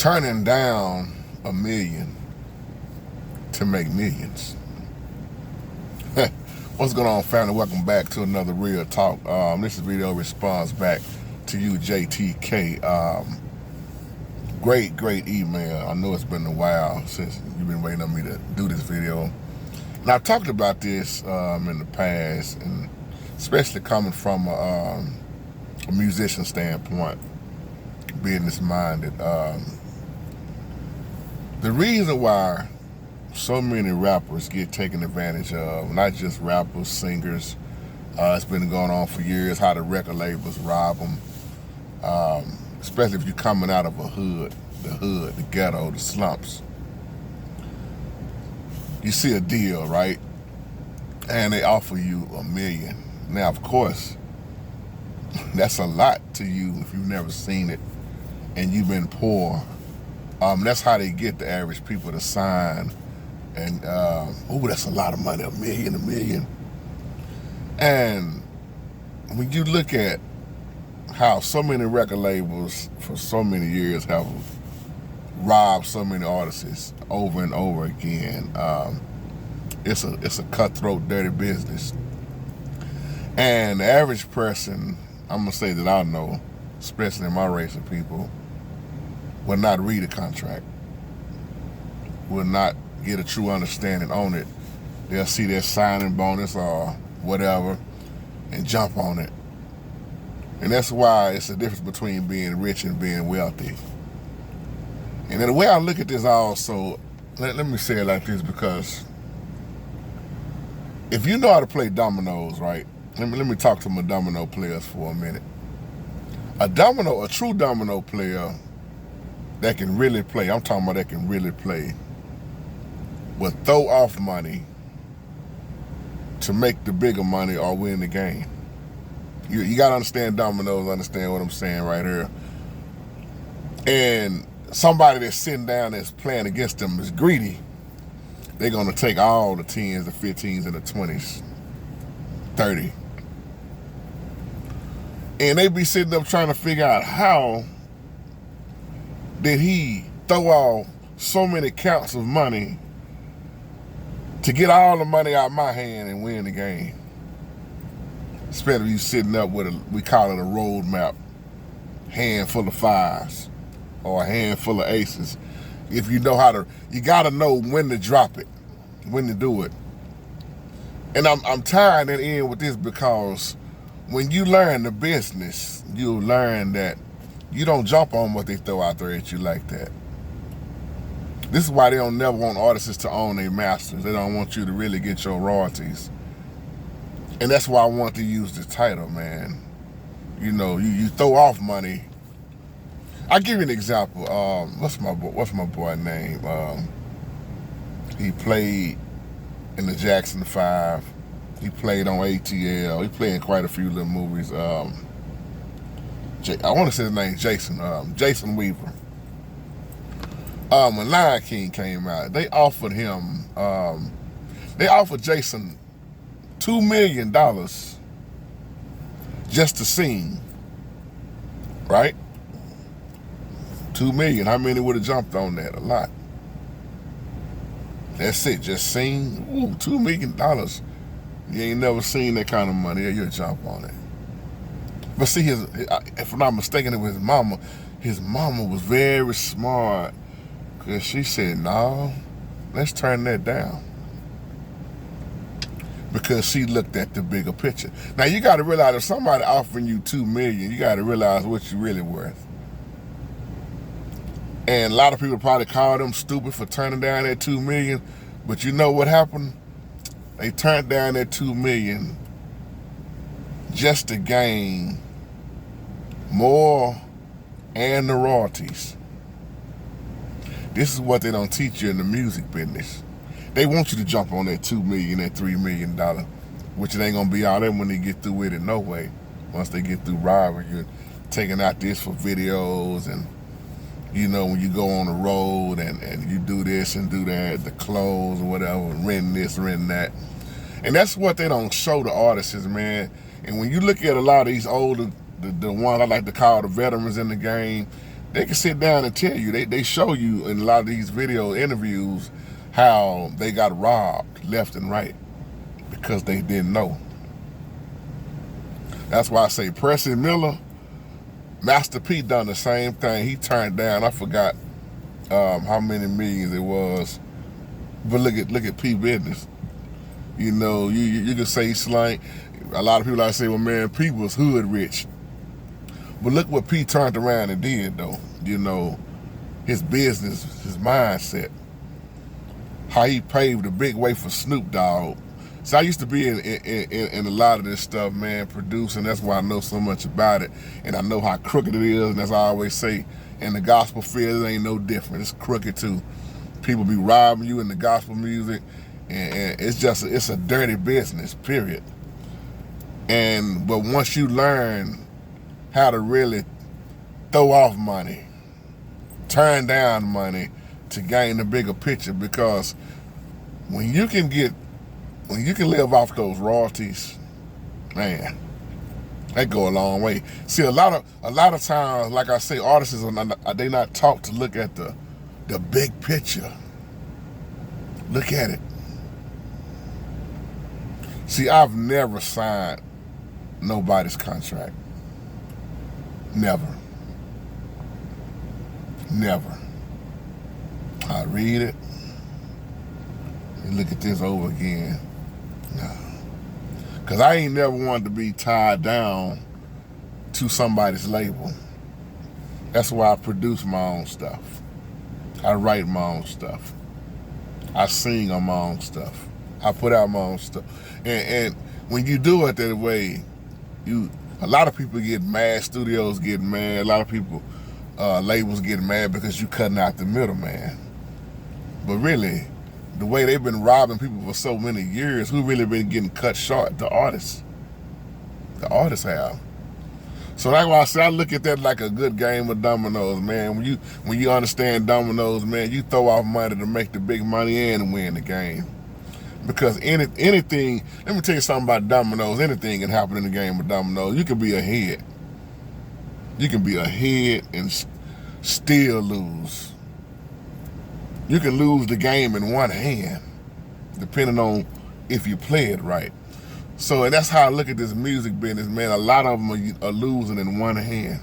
turning down $1 million to make millions. What's going on, family? Welcome back to another Real Talk. This video responds back to you, JTK. Great email. I know it's been a while since you've been waiting on me to do this video. And I've talked about this in the past, and especially coming from a musician standpoint, business-minded. The reason why so many rappers get taken advantage of, not just rappers, singers, it's been going on for years, how the record labels rob them, especially if you're coming out of the ghetto, the slumps. You see a deal, right? And they offer you $1 million. Now, of course, that's a lot to you if you've never seen it and you've been poor. That's how they get the average people to sign. And, that's a lot of money, $1 million. And when you look at how so many record labels for so many years have robbed so many artists over and over again, it's a cutthroat, dirty business. And the average person, I'm gonna say that I know, especially in my race of people, will not read a contract, will not get a true understanding on it. They'll see their signing bonus or whatever and jump on it. And that's why it's the difference between being rich and being wealthy. And then the way I look at this also, let me say it like this, because if you know how to play dominoes, right? Let me talk to my domino players for a minute. A true domino player that can really play, I'm talking about that can really play, will throw off money to make the bigger money or win the game. You gotta understand dominoes, understand what I'm saying right here. And somebody that's sitting down that's playing against them is greedy. They're gonna take all the 10s, the 15s, and the 20s, 30. And they be sitting up trying to figure out how did he throw off so many counts of money to get all the money out of my hand and win the game. Especially you sitting up with we call it a roadmap, handful of fives or a handful of aces. If you know how to, you gotta know when to drop it, when to do it. And I'm tying that in with this because when you learn the business, you'll learn that you don't jump on what they throw out there at you like that. This is why they don't never want artists to own their masters. They don't want you to really get your royalties. And that's why I want to use the title, man. You know, you throw off money. I'll give you an example. What's my boy name? He played in the Jackson 5. He played on ATL. He played in quite a few little movies. I want to say his name, Jason Weaver. When Lion King came out, they offered Jason $2 million just to sing, right? $2 million, how many would have jumped on that? A lot. That's it, just sing. Ooh, $2 million. You ain't never seen that kind of money, you'll jump on it. But see, if I'm not mistaken, it was his mama. His mama was very smart, because she said, no, let's turn that down. Because she looked at the bigger picture. Now, you got to realize if somebody offering you $2 million, you got to realize what you're really worth. And a lot of people probably call them stupid for turning down that $2 million. But you know what happened? They turned down that $2 million just to gain more and the royalties. This is what they don't teach you in the music business. They want you to jump on that $2 million, that $3 million, which it ain't gonna be all that when they get through with it, no way. Once they get through robbing you, taking out this for videos, and you know, when you go on the road and you do this and do that, the clothes or whatever, renting this, renting that. And that's what they don't show the artists, man. And when you look at a lot of these older, the ones I like to call the veterans in the game, they can sit down and tell you. They show you in a lot of these video interviews how they got robbed left and right because they didn't know. That's why I say Preston Miller, Master P done the same thing. He turned down, I forgot how many millions it was, but look at P business. You know, you can say slang. A lot of people like to say, well, man, P was hood rich. But look what P turned around and did, though. You know, his business, his mindset, how he paved a big way for Snoop Dogg. So I used to be in a lot of this stuff, man, producing. That's why I know so much about it. And I know how crooked it is. And as I always say, in the gospel field, it ain't no different. It's crooked, too. People be robbing you in the gospel music. And it's a dirty business, period. But once you learn how to really throw off money, turn down money to gain the bigger picture, because when you can live off those royalties, man, that go a long way. See, a lot of times, like I say, artists they not taught to look at the big picture. Look at it. See, I've never signed nobody's contract. Never. Never. I read it and look at this over again. No. Because I ain't never wanted to be tied down to somebody's label. That's why I produce my own stuff. I write my own stuff. I sing on my own stuff. I put out my own stuff. And when you do it that way, a lot of people get mad, studios get mad, a lot of people, labels get mad because you cutting out the middleman. But really, the way they've been robbing people for so many years, who really been getting cut short? The artists. The artists have. So that's why I say I look at that like a good game of dominoes, man. When you understand dominoes, man, you throw off money to make the big money and win the game. Because anything, let me tell you something about dominoes. Anything can happen in the game of dominoes. You can be ahead. You can be ahead and still lose. You can lose the game in one hand, depending on if you play it right. So, and that's how I look at this music business, man. A lot of them are losing in one hand.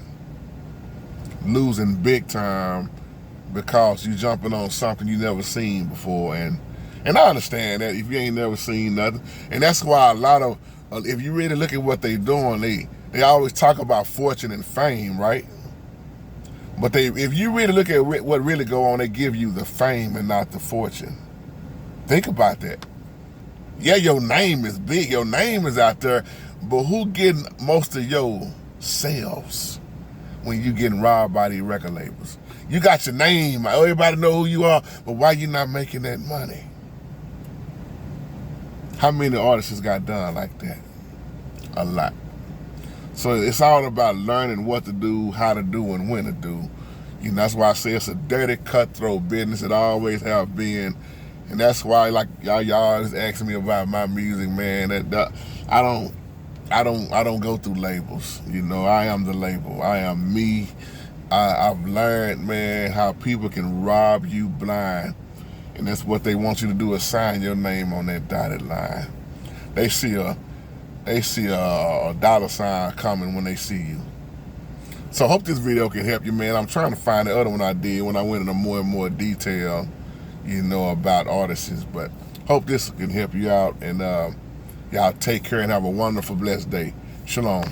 Losing big time because you jumping on something you never seen before. And I understand that if you ain't never seen nothing. And that's why a lot of, if you really look at what they doing, they always talk about fortune and fame, right? But if you really look at what really go on, they give you the fame and not the fortune. Think about that. Yeah, your name is big, your name is out there, but who getting most of your sales when you getting robbed by these record labels? You got your name, everybody know who you are, but why you not making that money? How many artists got done like that? A lot. So it's all about learning what to do, how to do, and when to do. You know, that's why I say it's a dirty, cutthroat business. It always have been. And that's why, like y'all always asking me about my music, man. I don't go through labels. You know, I am the label. I am me. I've learned, man, how people can rob you blind, and that's what they want you to do is sign your name on that dotted line. They see a dollar sign coming when they see you. So I hope this video can help you, man. I'm trying to find the other one I did when I went into more and more detail, you know, about artists. But hope this can help you out. And y'all take care and have a wonderful, blessed day. Shalom.